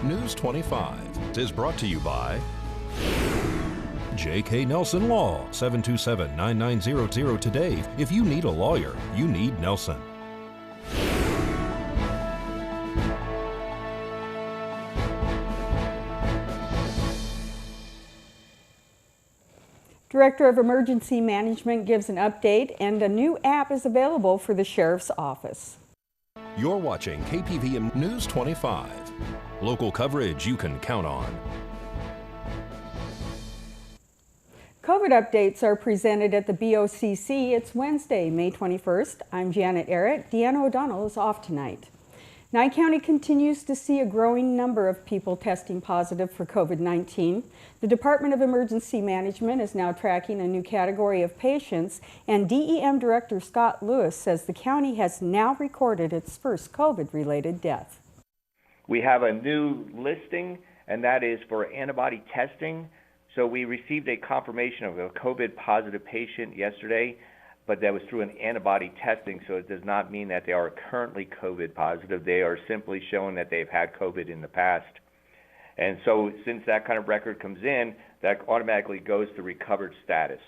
News 25 is brought to you by J.K. Nelson Law, 727-9900 today. If you need a lawyer, you need Nelson. Director of Emergency Management gives an update, and a new app is available for the Sheriff's Office. You're watching KPVM News 25. Local coverage you can count on. COVID updates are presented at the BOCC. It's Wednesday, May 21st. I'm Janet Arrett. Deanna O'Donnell is off tonight. Nye County continues to see a growing number of people testing positive for COVID-19. The Department of Emergency Management is now tracking a new category of patients, and DEM Director Scott Lewis says the county has now recorded its first COVID-related death. We have a new listing, and that is for antibody testing. So we received a confirmation of a COVID-positive patient yesterday, but that was through an antibody testing, so it does not mean that they are currently COVID positive. They are simply showing that they've had COVID in the past. And so since that kind of record comes in, that automatically goes to recovered status.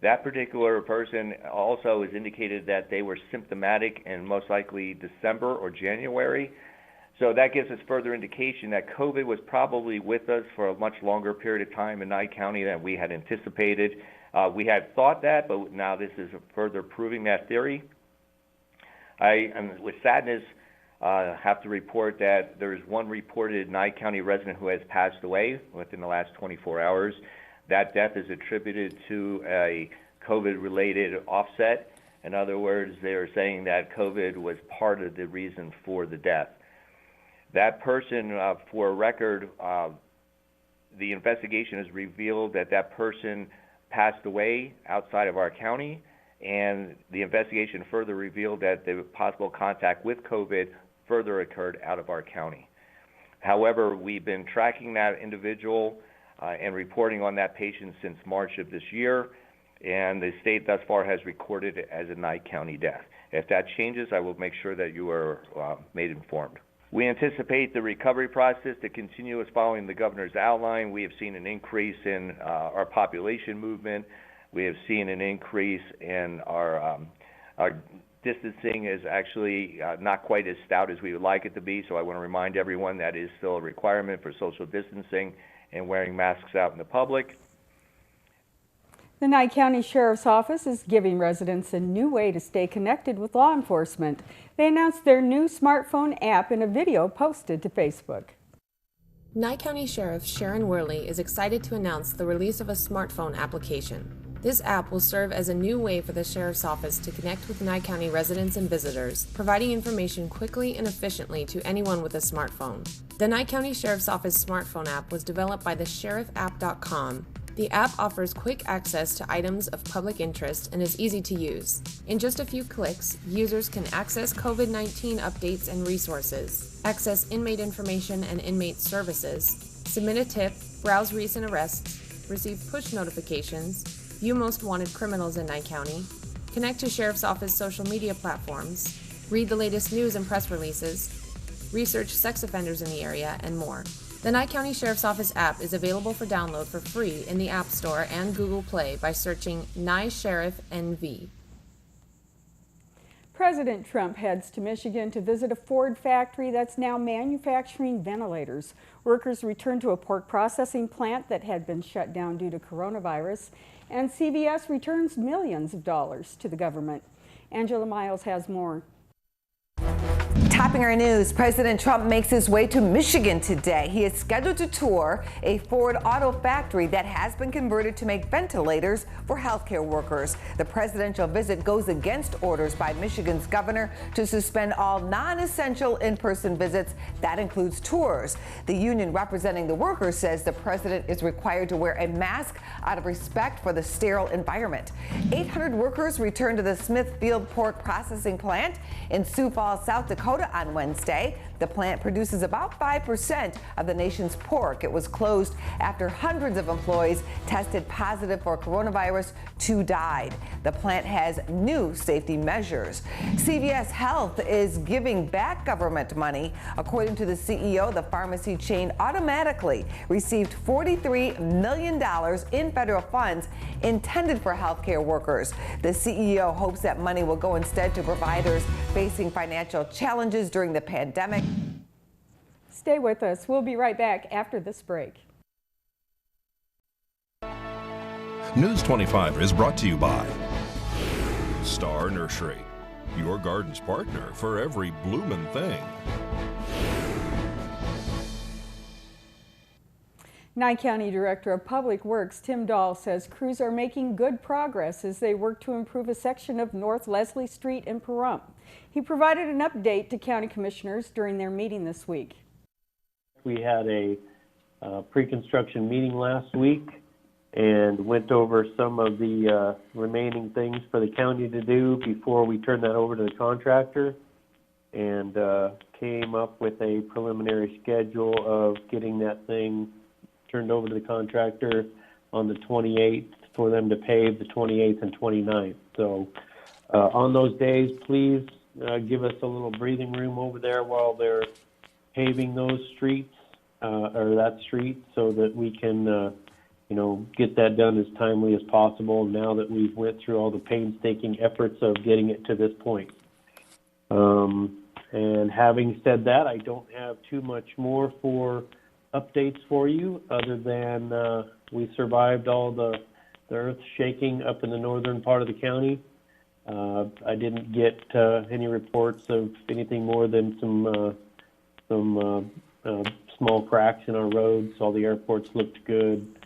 That particular person also has indicated that they were symptomatic in most likely December or January. So that gives us further indication that COVID was probably with us for a much longer period of time in Nye County than we had anticipated. We had thought that, but now this is further proving that theory. I am, with sadness, have to report that there is one reported Nye County resident who has passed away within the last 24 hours. That death is attributed to a COVID-related offset. In other words, they are saying that COVID was part of the reason for the death. That person, for a record, the investigation has revealed that that person passed away outside of our county, and the investigation further revealed that the possible contact with COVID further occurred out of our county. However, we've been tracking that individual and reporting on that patient since March of this year, and the state thus far has recorded it as a Nye County death. If that changes, I will make sure that you are made informed. We anticipate the recovery process to continue as following the governor's outline. We have seen an increase in our population movement. We have seen an increase in our distancing is actually not quite as stout as we would like it to be, so I want to remind everyone that is still a requirement for social distancing and wearing masks out in the public. The Nye County Sheriff's Office is giving residents a new way to stay connected with law enforcement. They announced their new smartphone app in a video posted to Facebook. Nye County Sheriff Sharon Worley is excited to announce the release of a smartphone application. This app will serve as a new way for the Sheriff's Office to connect with Nye County residents and visitors, providing information quickly and efficiently to anyone with a smartphone. The Nye County Sheriff's Office smartphone app was developed by the SheriffApp.com. The app offers quick access to items of public interest and is easy to use. In just a few clicks, users can access COVID-19 updates and resources, access inmate information and inmate services, submit a tip, browse recent arrests, receive push notifications, view most wanted criminals in Nye County, connect to Sheriff's Office social media platforms, read the latest news and press releases, research sex offenders in the area, and more. The Nye County Sheriff's Office app is available for download for free in the App Store and Google Play by searching Nye Sheriff NV. President Trump heads to Michigan to visit a Ford factory that's now manufacturing ventilators. Workers return to a pork processing plant that had been shut down due to coronavirus, and CVS returns millions of dollars to the government. Angela Miles has more. Topping our news, President Trump makes his way to Michigan today. He is scheduled to tour a Ford auto factory that has been converted to make ventilators for healthcare workers. The presidential visit goes against orders by Michigan's governor to suspend all non-essential in-person visits. That includes tours. The union representing the workers says the president is required to wear a mask out of respect for the sterile environment. 800 workers returned to the Smithfield Pork Processing Plant in Sioux Falls, South Dakota on Wednesday. The plant produces about 5% of the nation's pork. It was closed after hundreds of employees tested positive for coronavirus. 2 died. The plant has new safety measures. CVS Health is giving back government money. According to the CEO, the pharmacy chain automatically received $43 million in federal funds intended for healthcare workers. The CEO hopes that money will go instead to providers facing financial challenges during the pandemic. Stay with us. We'll be right back after this break. News 25 is brought to you by Star Nursery, your garden's partner for every bloomin' thing. Nye County Director of Public Works Tim Dahl says crews are making good progress as they work to improve a section of North Leslie Street in Pahrump. He provided an update to county commissioners during their meeting this week. We had a pre-construction meeting last week and went over some of the remaining things for the county to do before we turn that over to the contractor, and came up with a preliminary schedule of getting that thing turned over to the contractor on the 28th for them to pave the 28th and 29th. So on those days, please give us a little breathing room over there while they're paving those streets or that street, so that we can get that done as timely as possible now that we've went through all the painstaking efforts of getting it to this point. And having said that, I don't have too much more for updates for you other than we survived all the earth shaking up in the northern part of the county. I didn't get any reports of anything more than some small cracks in our roads. All the airports looked good.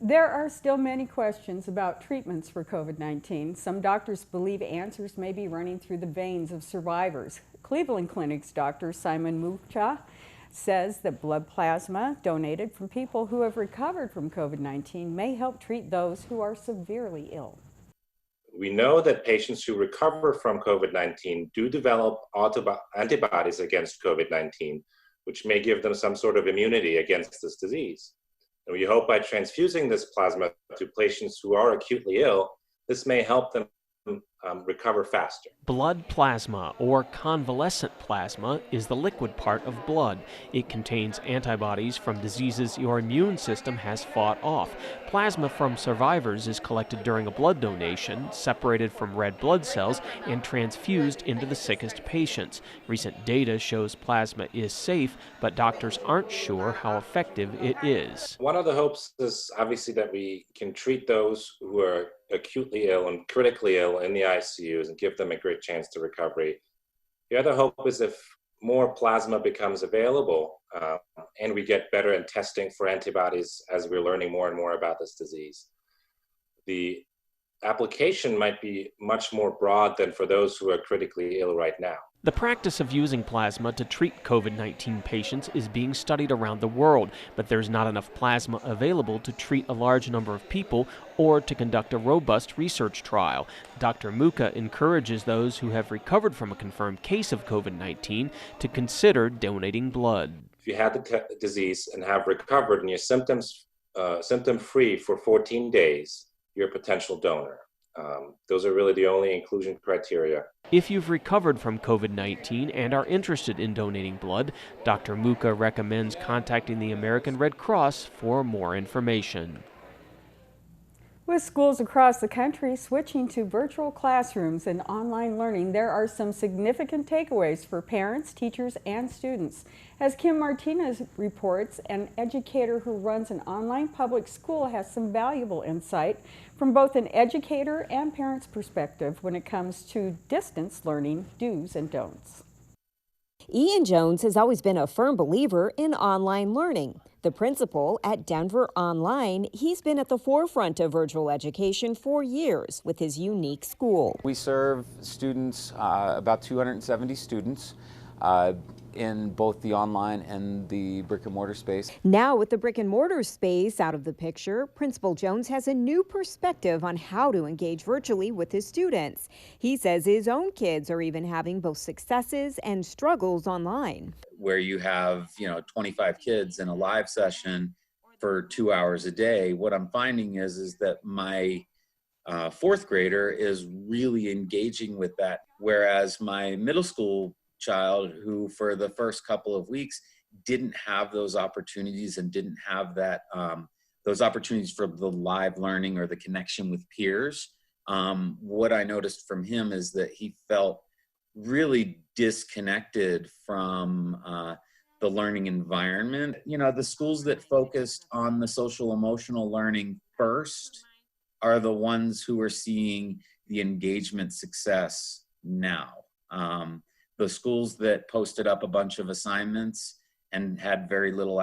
There are still many questions about treatments for COVID-19. Some doctors believe answers may be running through the veins of survivors. Cleveland Clinic's Dr. Simon Mucha says that blood plasma donated from people who have recovered from COVID-19 may help treat those who are severely ill. We know that patients who recover from COVID-19 do develop antibodies against COVID-19, which may give them some sort of immunity against this disease. And we hope by transfusing this plasma to patients who are acutely ill, this may help them recover faster. Blood plasma, or convalescent plasma, is the liquid part of blood. It contains antibodies from diseases your immune system has fought off. Plasma from survivors is collected during a blood donation, separated from red blood cells, and transfused into the sickest patients. Recent data shows plasma is safe, but doctors aren't sure how effective it is. One of the hopes is obviously that we can treat those who are acutely ill and critically ill in the ICUs and give them a great chance to recovery. The other hope is if more plasma becomes available and we get better in testing for antibodies as we're learning more and more about this disease. The application might be much more broad than for those who are critically ill right now. The practice of using plasma to treat COVID-19 patients is being studied around the world, but there's not enough plasma available to treat a large number of people or to conduct a robust research trial. Dr. Mucha encourages those who have recovered from a confirmed case of COVID-19 to consider donating blood. If you had the disease and have recovered and you're symptom-free for 14 days, you're a potential donor. Those are really the only inclusion criteria. If you've recovered from COVID-19 and are interested in donating blood, Dr. Mucha recommends contacting the American Red Cross for more information. With schools across the country switching to virtual classrooms and online learning, there are some significant takeaways for parents, teachers, and students. As Kim Martinez reports, an educator who runs an online public school has some valuable insight from both an educator and parent's perspective when it comes to distance learning do's and don'ts. Ian Jones has always been a firm believer in online learning. The principal at Denver Online, he's been at the forefront of virtual education for years with his unique school. We serve students, about 270 students. in both the online and the brick and mortar space. Now with the brick and mortar space out of the picture, Principal Jones has a new perspective on how to engage virtually with his students. He says his own kids are even having both successes and struggles online. Where you have, 25 kids in a live session for 2 hours a day, what I'm finding is that my fourth grader is really engaging with that, whereas my middle school child, who for the first couple of weeks didn't have those opportunities and didn't have that those opportunities for the live learning or the connection with peers, what I noticed from him is that he felt really disconnected from the learning environment. The schools that focused on the social emotional learning first are the ones who are seeing the engagement success now. The schools that posted up a bunch of assignments and had very little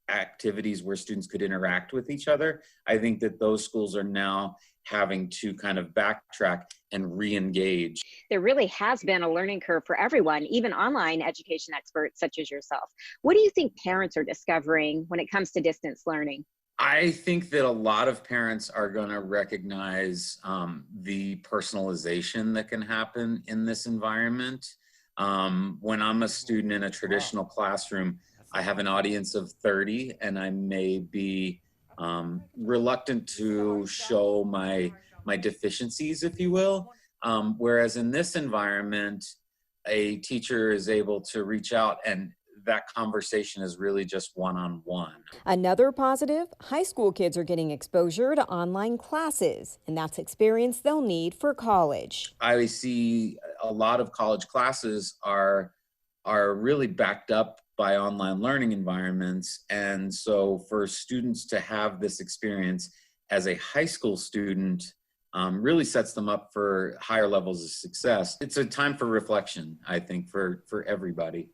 activities where students could interact with each other, I think that those schools are now having to kind of backtrack and re-engage. There really has been a learning curve for everyone, even online education experts such as yourself. What do you think parents are discovering when it comes to distance learning? I think that a lot of parents are going to recognize the personalization that can happen in this environment. When I'm a student in a traditional classroom, I have an audience of 30, and I may be reluctant to show my deficiencies, if you will. Whereas in this environment, a teacher is able to reach out, and that conversation is really just one-on-one. Another positive, high school kids are getting exposure to online classes, and that's experience they'll need for college. I see a lot of college classes are really backed up by online learning environments. And so for students to have this experience as a high school student really sets them up for higher levels of success. It's a time for reflection, I think, for everybody.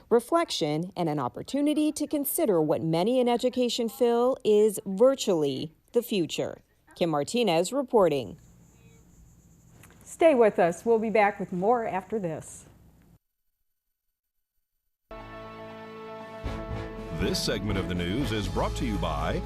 Reflection and an opportunity to consider what many in education feel is virtually the future. Kim Martinez reporting. Stay with us. We'll be back with more after this. This segment of the news is brought to you by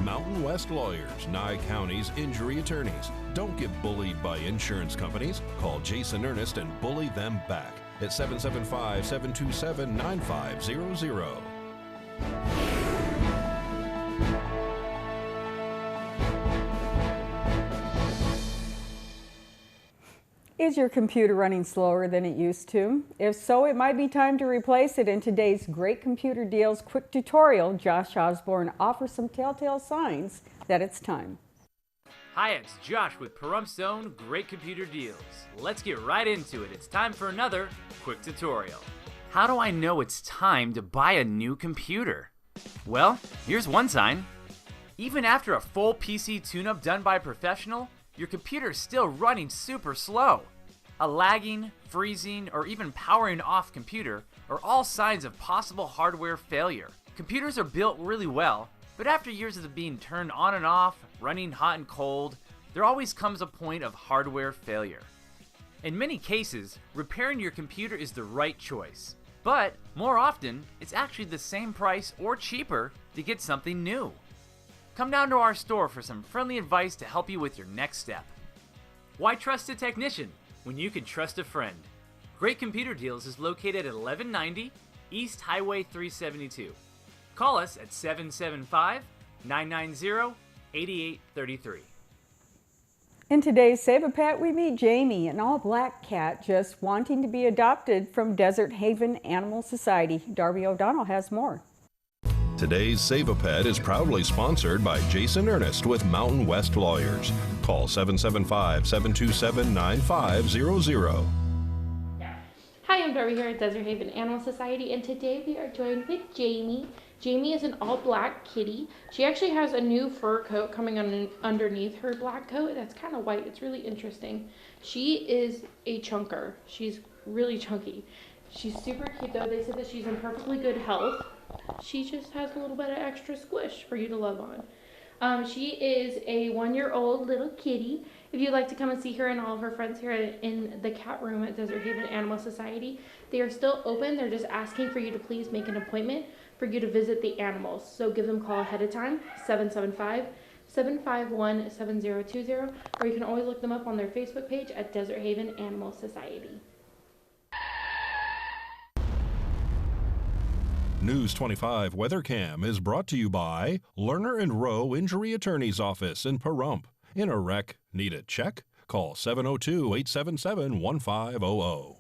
Mountain West Lawyers, Nye County's injury attorneys. Don't get bullied by insurance companies. Call Jason Ernest and bully them back at 775-727-9500. Is your computer running slower than it used to? If so, it might be time to replace it. In today's Great Computer Deals quick tutorial, Josh Osborne offers some telltale signs that it's time. Hi, it's Josh with Pahrump Zone Great Computer Deals. Let's get right into it. It's time for another quick tutorial. How do I know it's time to buy a new computer? Well, here's one sign. Even after a full PC tune-up done by a professional, your computer is still running super slow. A lagging, freezing, or even powering off computer are all signs of possible hardware failure. Computers are built really well, but after years of being turned on and off, running hot and cold, there always comes a point of hardware failure. In many cases, repairing your computer is the right choice, but more often, it's actually the same price or cheaper to get something new. Come down to our store for some friendly advice to help you with your next step. Why trust a technician when you can trust a friend? Great Computer Deals is located at 1190 East Highway 372. Call us at 775-990-8833. In today's Save a Pet, we meet Jamie, an all-black cat just wanting to be adopted from Desert Haven Animal Society. Darby O'Donnell has more. Today's Save a Pet is proudly sponsored by Jason Ernest with Mountain West Lawyers. Call 775-727-9500. Hi, I'm Darby here at Desert Haven Animal Society, and today we are joined with Jamie. Jamie is an all-black kitty. She actually has a new fur coat coming underneath her black coat that's kind of white. It's really interesting. She is a chunker. She's really chunky. She's super cute though. They said that she's in perfectly good health. She just has a little bit of extra squish for you to love on. She is a 1-year-old little kitty, If you'd like to come and see her and all of her friends here in the cat room at Desert Haven Animal Society, they are still open. They're just asking for you to please make an appointment for you to visit the animals. So give them a call ahead of time, 775-751-7020, or you can always look them up on their Facebook page at Desert Haven Animal Society. News 25 WeatherCam is brought to you by Lerner and Rowe Injury Attorney's Office in Pahrump. In a wreck, need a check? Call 702-877-1500.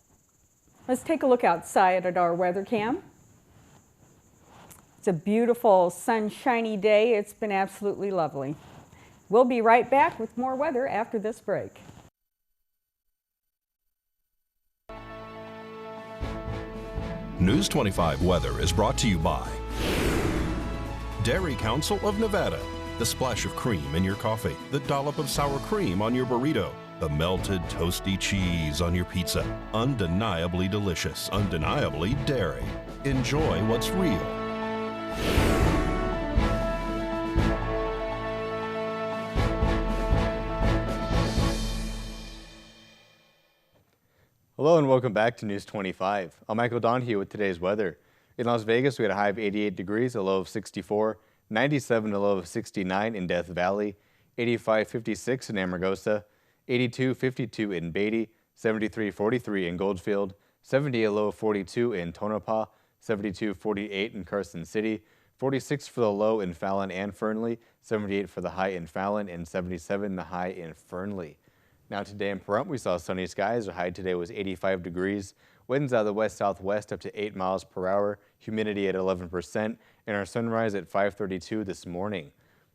Let's take a look outside at our weather cam. It's a beautiful, sunshiny day. It's been absolutely lovely. We'll be right back with more weather after this break. News 25 weather is brought to you by Dairy Council of Nevada. The splash of cream in your coffee, the dollop of sour cream on your burrito, the melted toasty cheese on your pizza. Undeniably delicious, undeniably dairy. Enjoy what's real. Hello and welcome back to News 25. I'm Michael Donahue with today's weather. In Las Vegas, we had a high of 88 degrees, a low of 64, 97, a low of 69 in Death Valley, 85-56 in Amargosa, 82-52 in Beatty, 73-43 in Goldfield, 70, a low of 42 in Tonopah, 72-48 in Carson City, 46 for the low in Fallon and Fernley, 78 for the high in Fallon, and 77 the high in Fernley. Now today in Pahrump, we saw sunny skies. Our high today was 85 degrees. Winds out of the west-southwest up to 8 miles per hour. Humidity at 11%. And our sunrise at 5:32 this morning.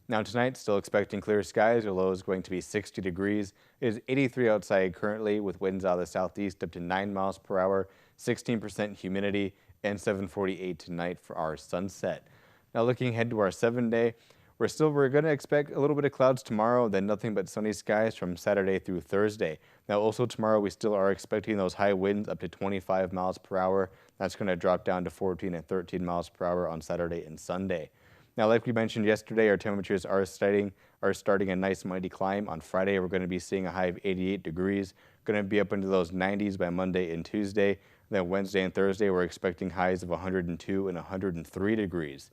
Now tonight, still expecting clear skies. Our low is going to be 60 degrees. It is 83 outside currently with winds out of the southeast up to 9 miles per hour. 16% humidity and 7:48 tonight for our sunset. Now looking ahead to our 7-day. We're going to expect a little bit of clouds tomorrow, then nothing but sunny skies from Saturday through Thursday. Now also tomorrow we still are expecting those high winds up to 25 miles per hour. That's going to drop down to 14 and 13 miles per hour on Saturday and Sunday. Now like we mentioned yesterday, our temperatures are starting a nice mighty climb. On Friday we're going to be seeing a high of 88 degrees. Going to be up into those 90s by Monday and Tuesday. Then Wednesday and Thursday we're expecting highs of 102 and 103 degrees.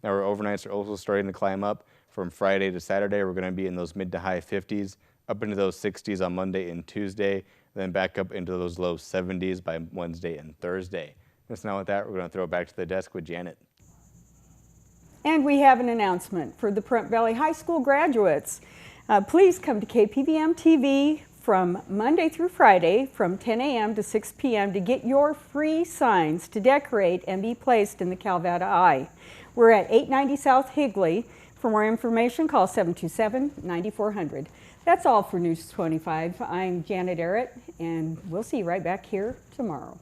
Now our overnights are also starting to climb up. From Friday to Saturday, we're going to be in those mid to high 50s, up into those 60s on Monday and Tuesday, then back up into those low 70s by Wednesday and Thursday. And so now with that, we're going to throw it back to the desk with Janet. And we have an announcement for the Pahrump Valley High School graduates. Please come to KPVM TV from Monday through Friday from 10 a.m. to 6 p.m. to get your free signs to decorate and be placed in the Calvada Eye. We're at 890 South Higley. For more information, call 727-9400. That's all for News 25. I'm Janet Arrett, and we'll see you right back here tomorrow.